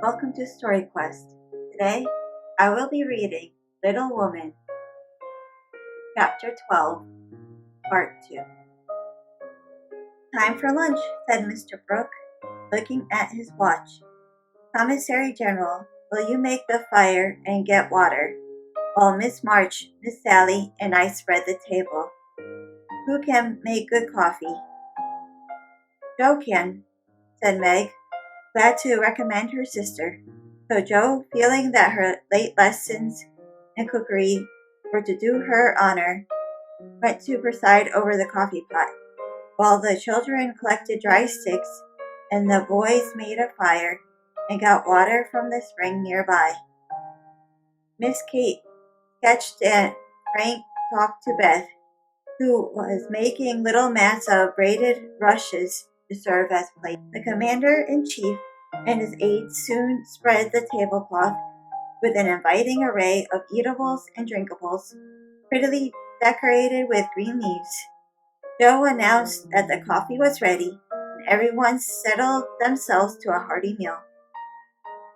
Welcome to Story Quest. Today, I will be reading Little Woman, Chapter 12, Part 2. Time for lunch, said Mr. Brooke, looking at his watch. Commissary General, will you make the fire and get water, while Miss March, Miss Sally, and I spread the table? Who can make good coffee? Jo can, said Meg, glad to recommend her sister. So Jo, feeling that her late lessons in cookery were to do her honor, went to preside over the coffee pot, while the children collected dry sticks and the boys made a fire and got water from the spring nearby. Miss Kate sketched and Frank talked to Beth, who was making little mats of braided rushes to serve as plates. The commander-in-chief and his aides soon spread the tablecloth with an inviting array of eatables and drinkables, prettily decorated with green leaves. Jo announced that the coffee was ready, and everyone settled themselves to a hearty meal.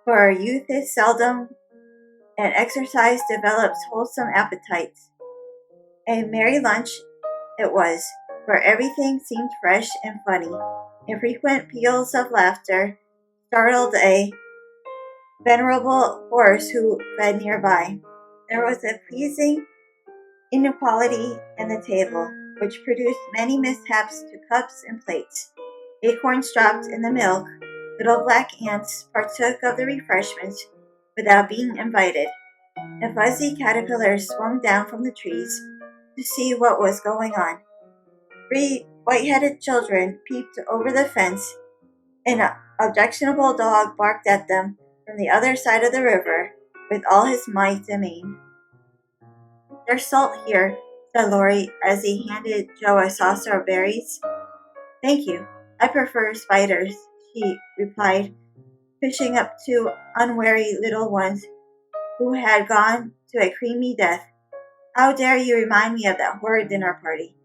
For youth is seldom, and exercise develops wholesome appetites. A merry lunch it was, where everything seemed fresh and funny, and frequent peals of laughter startled a venerable horse who fed nearby. There was a pleasing inequality in the table, which produced many mishaps to cups and plates. Acorns dropped in the milk, little black ants partook of the refreshments without being invited, and fuzzy caterpillars swung down from the trees to see what was going on. 3 white-headed children peeped over the fence, and an objectionable dog barked at them from the other side of the river with all his might and main. There's salt here, said Laurie as he handed Jo a saucer of berries. Thank you. I prefer spiders, she replied, fishing up 2 unwary little ones who had gone to a creamy death. How dare you remind me of that horrid dinner party?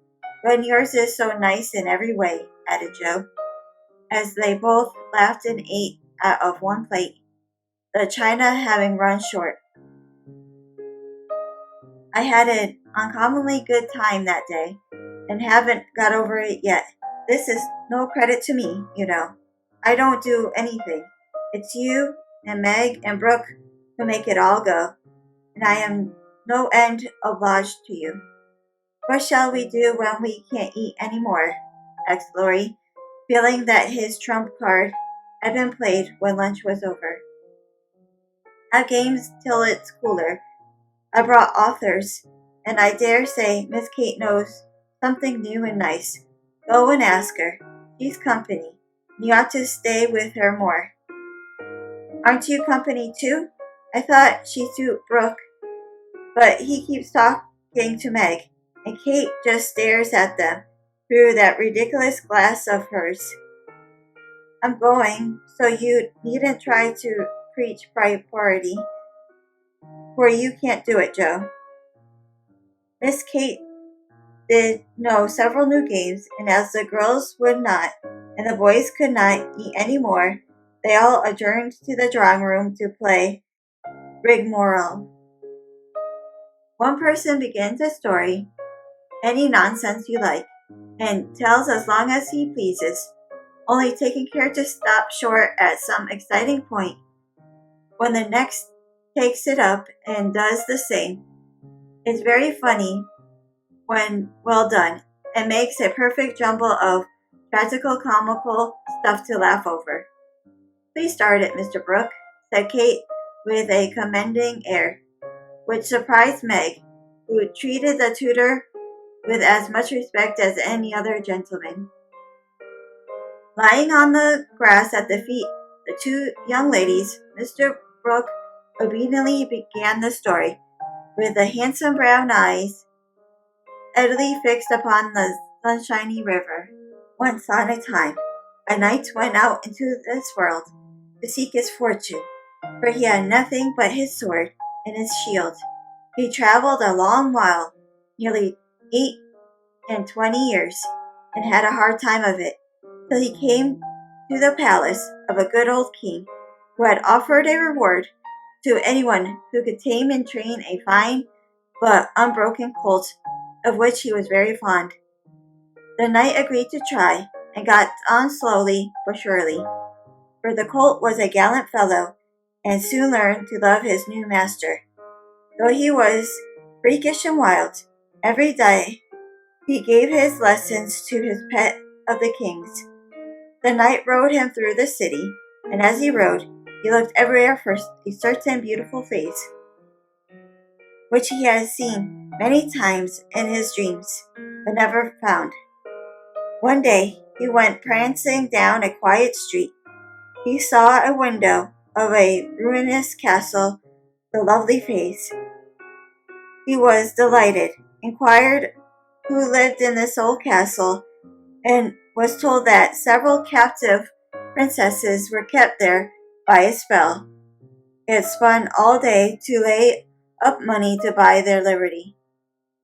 But yours is so nice in every way, added Jo, as they both laughed and ate out of one plate, the china having run short. I had an uncommonly good time that day, and haven't got over it yet. This is no credit to me, you know. I don't do anything. It's you and Meg and Brooke who make it all go, and I am no end obliged to you. What shall we do when we can't eat any more? Asked Laurie, feeling that his trump card had been played when lunch was over. Have games till it's cooler. I brought authors, and I dare say Miss Kate knows something new and nice. Go and ask her. She's company, and you ought to stay with her more. Aren't you company too? I thought she suited Brooke, but he keeps talking to Meg, and Kate just stares at them through that ridiculous glass of hers. I'm going, so you needn't try to preach priority, for you can't do it, Jo. Miss Kate did know several new games, and as the girls would not, and the boys could not eat any more, they all adjourned to the drawing room to play rigmarole. One person begins a story, any nonsense you like, and tells as long as he pleases, only taking care to stop short at some exciting point, when the next takes it up and does the same. It's very funny when well done, and makes a perfect jumble of tragical comical stuff to laugh over. Please start it, Mr. Brooke, said Kate with a commending air, which surprised Meg, who treated the tutor with as much respect as any other gentleman. Lying on the grass at the feet the 2 young ladies, Mr. Brooke obediently began the story, with the handsome brown eyes steadily fixed upon the sunshiny river. Once on a time, a knight went out into this world to seek his fortune, for he had nothing but his sword and his shield. He traveled a long while, nearly 28 years, and had a hard time of it, till he came to the palace of a good old king, who had offered a reward to anyone who could tame and train a fine but unbroken colt, of which he was very fond. The knight agreed to try, and got on slowly but surely, for the colt was a gallant fellow, and soon learned to love his new master. Though he was freakish and wild, every day he gave his lessons to his pet of the king's. The knight rode him through the city, and as he rode, he looked everywhere for a certain beautiful face, which he had seen many times in his dreams, but never found. One day he went prancing down a quiet street. He saw a window of a ruinous castle, the lovely face. He was delighted, inquired who lived in this old castle, and was told that several captive princesses were kept there by a spell. He had spun all day to lay up money to buy their liberty.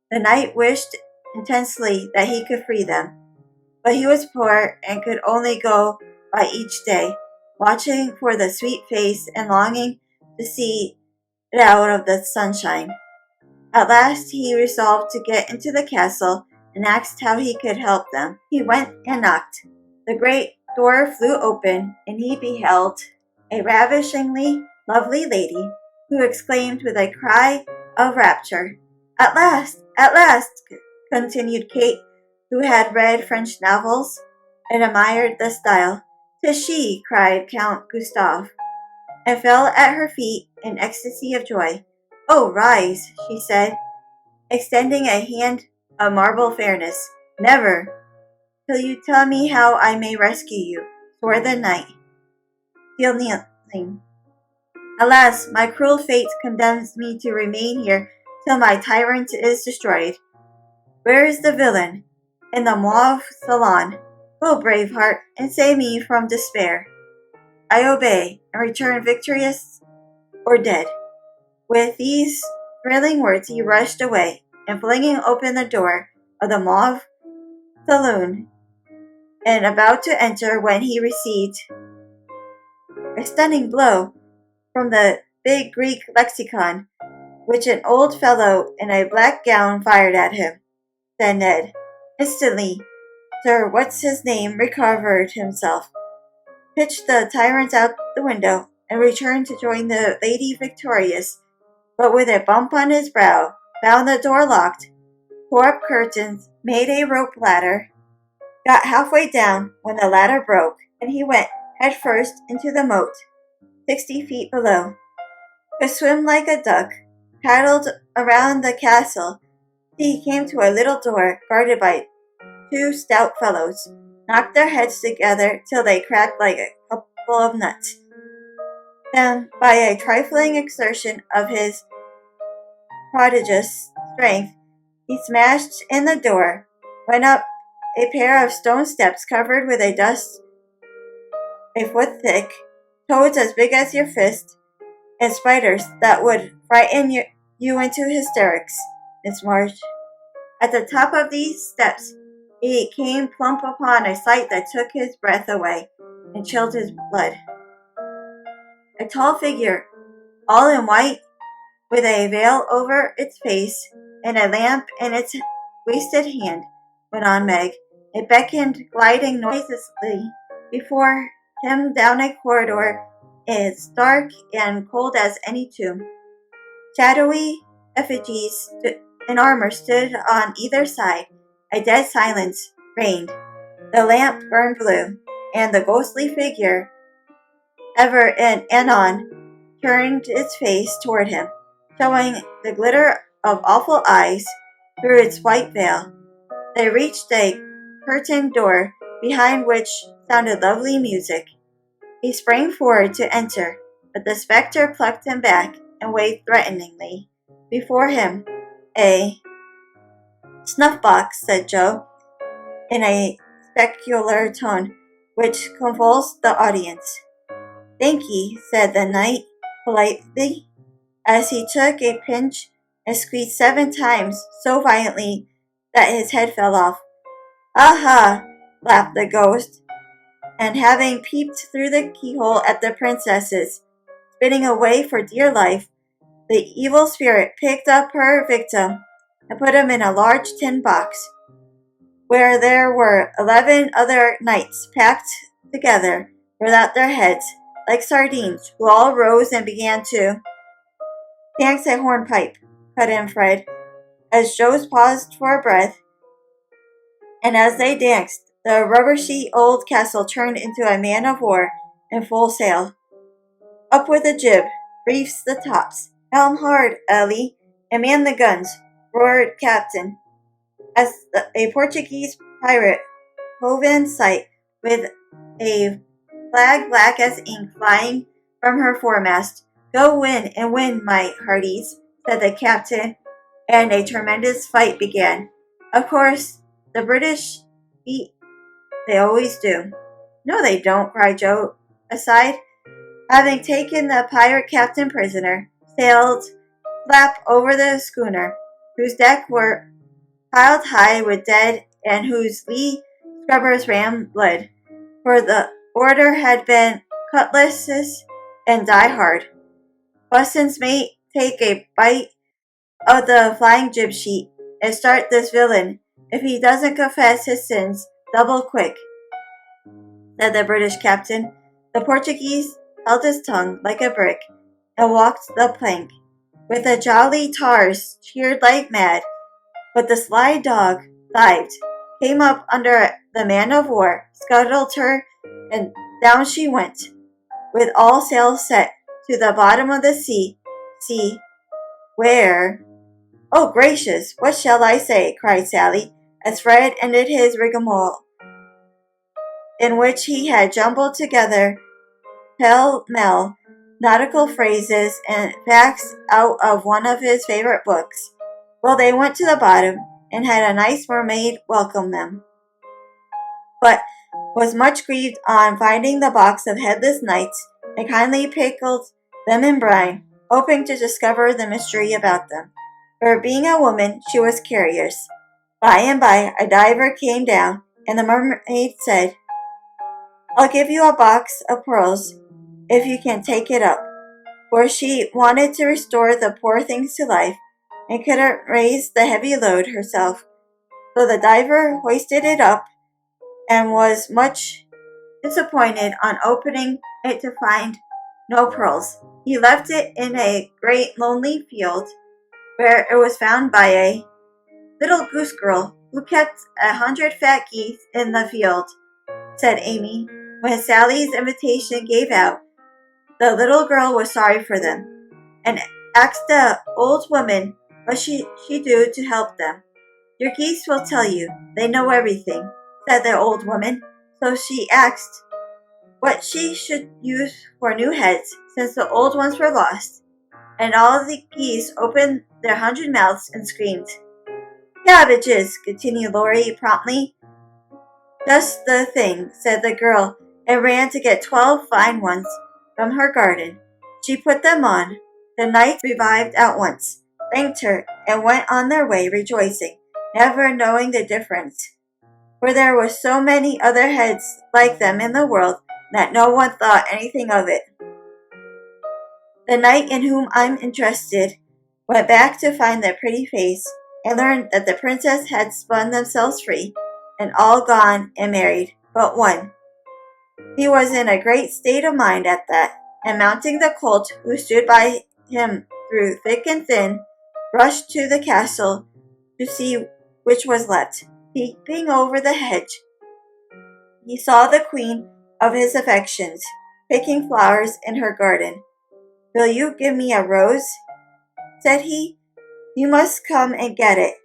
The knight wished intensely that he could free them, but he was poor and could only go by each day, watching for the sweet face and longing to see it out of the sunshine. At last he resolved to get into the castle and asked how he could help them. He went and knocked. The great door flew open, and he beheld a ravishingly lovely lady, who exclaimed with a cry of rapture, "At last! At last!" continued Kate, who had read French novels and admired the style. "'Tis she!" cried Count Gustav, and fell at her feet in ecstasy of joy. "Oh, rise," she said, extending a hand of marble fairness. "Never, till you tell me how I may rescue you," swore the knight, still kneeling. "Alas, my cruel fate condemns me to remain here till my tyrant is destroyed. Where is the villain? In the Mauve Salon. Go, brave heart, and save me from despair. I obey, and return victorious or dead." With these thrilling words he rushed away, and flinging open the door of the Mauve Saloon, and about to enter when he received a stunning blow from the big Greek lexicon, which an old fellow in a black gown fired at him. Said Ned. Instantly, Sir What's-his-name recovered himself, pitched the tyrant out the window, and returned to join the Lady Victorious, but with a bump on his brow, found the door locked, tore up curtains, made a rope ladder, got halfway down when the ladder broke, and he went head first into the moat, 60 feet below. Could swim like a duck, paddled around the castle, till he came to a little door guarded by 2 stout fellows, knocked their heads together till they cracked like a couple of nuts. Then, by a trifling exertion of his prodigious strength, he smashed in the door, went up a pair of stone steps covered with a dust a foot thick, toads as big as your fist, and spiders that would frighten you into hysterics, Miss March. At the top of these steps, he came plump upon a sight that took his breath away and chilled his blood. A tall figure, all in white, with a veil over its face and a lamp in its wasted hand, went on Meg. It beckoned, gliding noiselessly before him down a corridor as dark and cold as any tomb. Shadowy effigies in armor stood on either side. A dead silence reigned. The lamp burned blue, and the ghostly figure, ever and anon, turned its face toward him, showing the glitter of awful eyes through its white veil. They reached a curtained door, behind which sounded lovely music. He sprang forward to enter, but the spectre plucked him back and waved threateningly before him. "A snuff-box," said Joe, in a specular tone which convulsed the audience. "Thank ye," said the knight politely, as he took a pinch and squeezed 7 times so violently that his head fell off. "Ha ha!" laughed the ghost, and having peeped through the keyhole at the princesses spinning away for dear life, the evil spirit picked up her victim and put him in a large tin box, where there were 11 other knights packed together without their heads, like sardines, who all rose and began to dance a hornpipe, cut in Fred, as Joe paused for breath. And as they danced, the rubbersy old castle turned into a man of war in full sail. Up with a jib, reefs the tops, helm hard, Ellie, and man the guns, roared Captain, as a Portuguese pirate hove in sight with a flag black as ink flying from her foremast. Go win and win, my hearties, said the captain, and a tremendous fight began. Of course, the British beat. They always do. No, they don't, cried Joe, aside. Having taken the pirate captain prisoner, sailed slap over the schooner, whose deck were piled high with dead and whose lee scrubbers ran blood, for the order had been cutlasses and die hard. Buston's mate, take a bite of the flying jib sheet and start this villain. If he doesn't confess his sins, double quick, said the British captain. The Portuguese held his tongue like a brick and walked the plank, with the jolly tars cheered like mad. But the sly dog dived, came up under the man of war, scuttled her, and down she went, with all sails set, to the bottom of the sea, where— "Oh, gracious, what shall I say?" cried Sally, as Fred ended his rigmarole, in which he had jumbled together pell-mell nautical phrases and facts out of one of his favorite books. Well, they went to the bottom, and had a nice mermaid welcome them, but was much grieved on finding the box of headless knights, and kindly pickled them in brine, hoping to discover the mystery about them. For being a woman, she was curious. By and by, a diver came down, and the mermaid said, "I'll give you a box of pearls if you can take it up," for she wanted to restore the poor things to life, and couldn't raise the heavy load herself. So the diver hoisted it up, and was much disappointed on opening it to find no pearls. He left it in a great lonely field, where it was found by a little goose girl who kept 100 fat geese in the field, said Amy. When Sally's invitation gave out, the little girl was sorry for them, and asked the old woman what she do to help them. "Your geese will tell you. They know everything," said the old woman. So she asked what she should use for new heads, since the old ones were lost, and all the geese opened their 100 mouths and screamed. "Cabbages," continued Laurie promptly. "Just the thing," said the girl, and ran to get 12 fine ones from her garden. She put them on. The knights revived at once, thanked her, and went on their way rejoicing, never knowing the difference, for there were so many other heads like them in the world that no one thought anything of it. The knight in whom I'm interested went back to find the pretty face, and learned that the princess had spun themselves free, and all gone and married, but one. He was in a great state of mind at that, and mounting the colt who stood by him through thick and thin, rushed to the castle to see which was left. Peeping over the hedge, he saw the queen of his affections, picking flowers in her garden. "Will you give me a rose?" said he. "You must come and get it.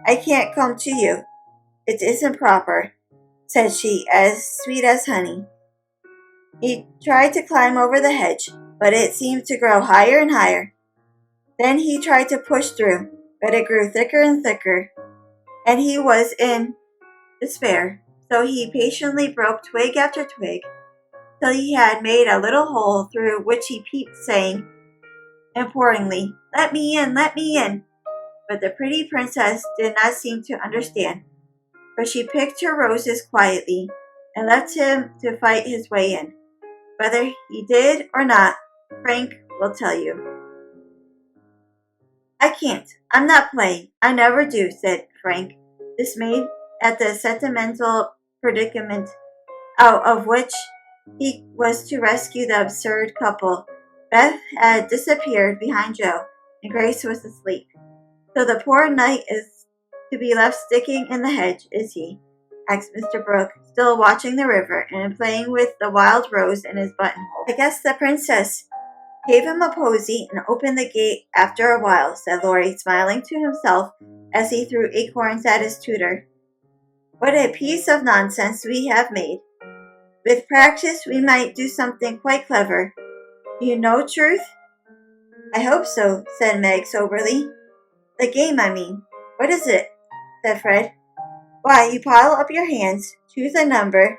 I can't come to you. It isn't proper," said she, as sweet as honey. He tried to climb over the hedge, but it seemed to grow higher and higher. Then he tried to push through, but it grew thicker and thicker, and he was in despair. So he patiently broke twig after twig, till he had made a little hole through which he peeped, saying imploringly, "Let me in, let me in." But the pretty princess did not seem to understand, for she picked her roses quietly, and left him to fight his way in. Whether he did or not, Frank will tell you. I can't. I'm not playing. I never do, said Frank, dismayed at the sentimental predicament out of which he was to rescue the absurd couple. Beth had disappeared behind Joe, and Grace was asleep. So the poor knight is to be left sticking in the hedge, is he? Asked Mr. Brooke, still watching the river and playing with the wild rose in his buttonhole. I guess the princess gave him a posy and opened the gate after a while, said Laurie, smiling to himself as he threw acorns at his tutor. What a piece of nonsense we have made. With practice, we might do something quite clever. You know, Truth? I hope so, said Meg soberly. The game, I mean. What is it? Said Fred. Why, you pile up your hands, choose a number,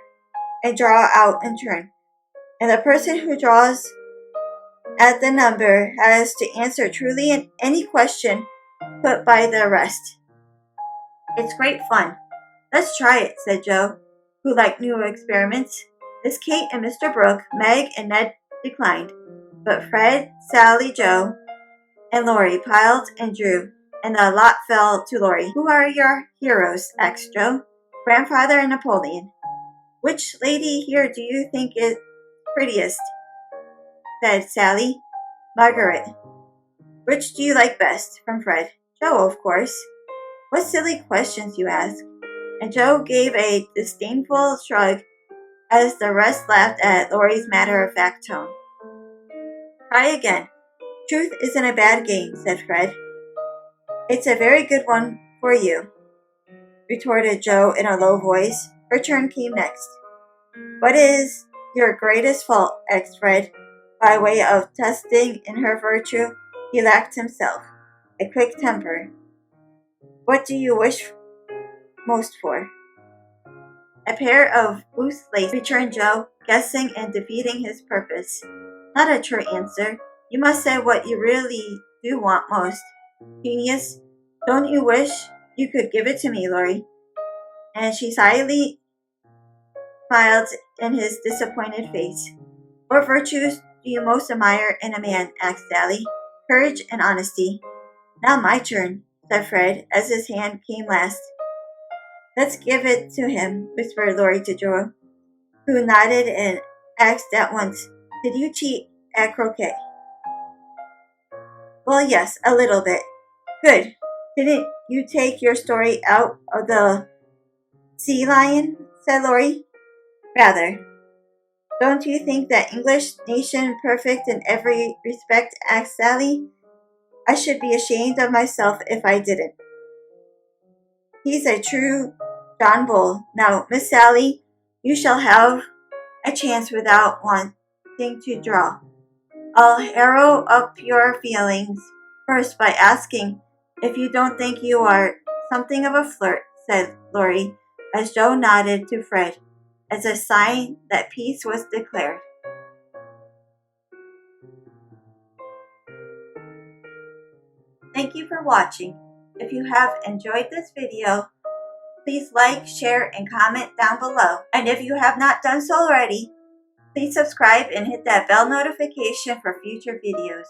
and draw out in turn. And the person who draws at the number has to answer truly in any question put by the rest. It's great fun. Let's try it, said Joe, who liked new experiments. Miss Kate and Mr. Brooke, Meg and Ned declined, but Fred, Sally, Joe, and Laurie piled and drew, and the lot fell to Laurie. Who are your heroes? Asked Joe. Grandfather and Napoleon. Which lady here do you think is prettiest? Said Sally. Margaret. Which do you like best? From Fred. Joe, of course. What silly questions you ask. And Joe gave a disdainful shrug as the rest laughed at Laurie's matter-of-fact tone. Try again. Truth isn't a bad game, said Fred. It's a very good one for you, retorted Joe in a low voice. Her turn came next. What is your greatest fault? Asked Fred. By way of testing in her virtue, he lacked himself. A quick temper. What do you wish most for? A pair of loose lace, returned Joe, guessing and defeating his purpose. Not a true answer. You must say what you really do want most. Genius, don't you wish you could give it to me, Laurie? And she slyly smiled in his disappointed face. What virtues do you most admire in a man? Asked Sally. Courage and honesty. Now my turn, said Fred, as his hand came last. Let's give it to him, whispered Laurie to Joe, who nodded and asked at once, Did you cheat at croquet? Well, yes, a little bit. Good. Didn't you take your story out of the sea lion? Said Laurie. Rather. Don't you think that English nation perfect in every respect? Asked Sally. I should be ashamed of myself if I didn't. He's a true John Bull. Now, Miss Sally, you shall have a chance without wanting to draw. I'll harrow up your feelings first by asking if you don't think you are something of a flirt, said Laurie, as Joe nodded to Fred as a sign that peace was declared. Thank you for watching. If you have enjoyed this video, please like, share, and comment down below. And if you have not done so already, please subscribe and hit that bell notification for future videos.